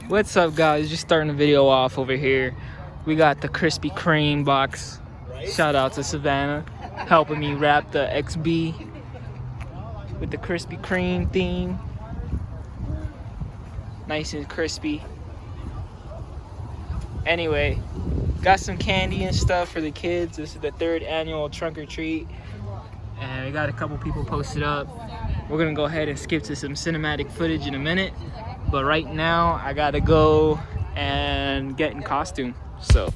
What's up, guys? Just starting the video off over here. We got the Krispy Kreme box. Shout out to Savannah helping me wrap the XB with the Krispy Kreme theme. Nice and crispy. Anyway, got some candy and stuff for the kids. This is the 3rd annual trunk or treat. And we got a couple people posted up. We're gonna go ahead and skip to some cinematic footage in a minute. But right now, I gotta go and get in costume, so.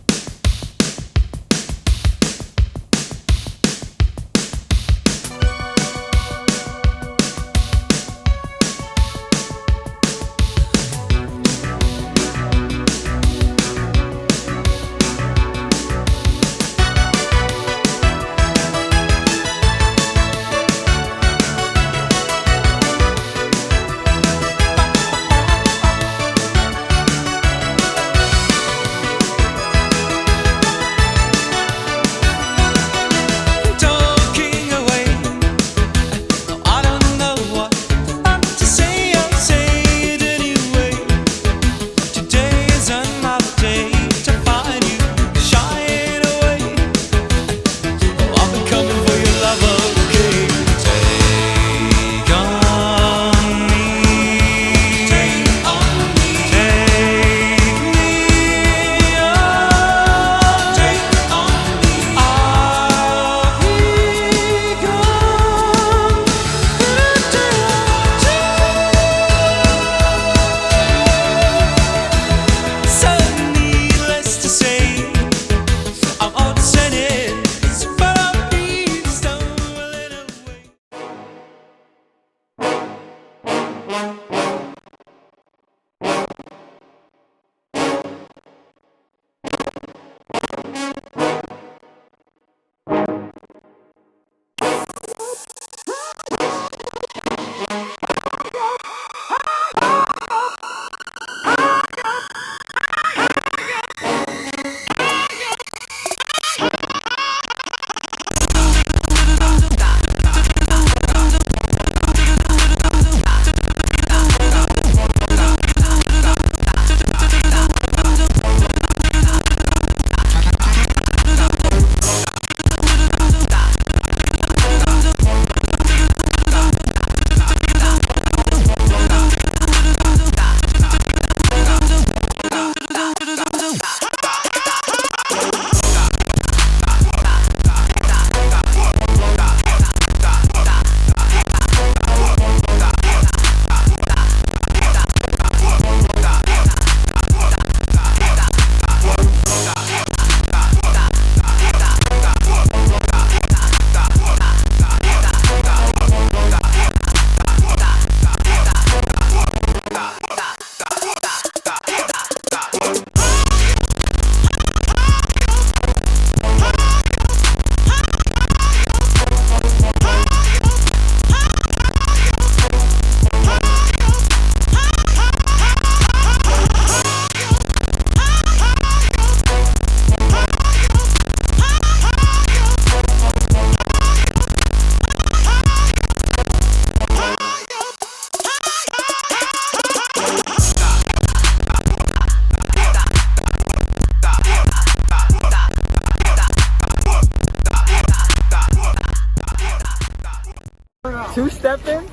Two-stepping?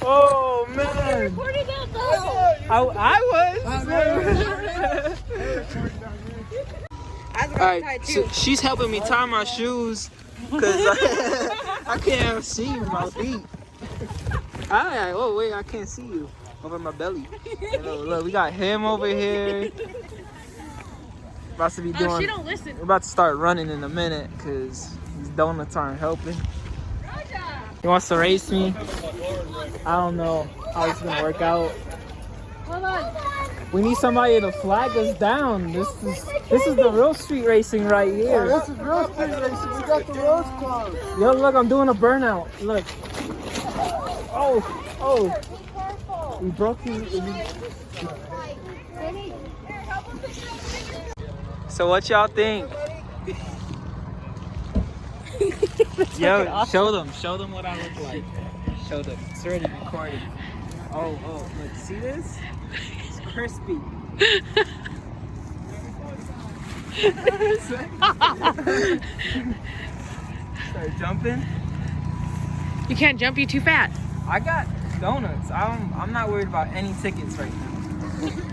Oh man! I was. Alright, so she's helping me tie my shoes because I can't see my feet. Alright, oh wait, I can't see you over my belly. Look, we got him over here. About to be doing. Oh, she don't listen. We're about to start running in a minute because these donuts aren't helping. He wants to race me. I don't know how it's gonna work out. Hold on. We need somebody to flag us down. This is the real street racing right here. Yeah, this is real street racing. We got the roads closed. Yo, look, I'm doing a burnout. Look. Oh. We broke you. So what y'all think? Yo, show them what I look like. Show them. It's already recording. Oh, look, see this? It's crispy. Start jumping. You can't jump, you too fat. I got donuts. I'm not worried about any tickets right now.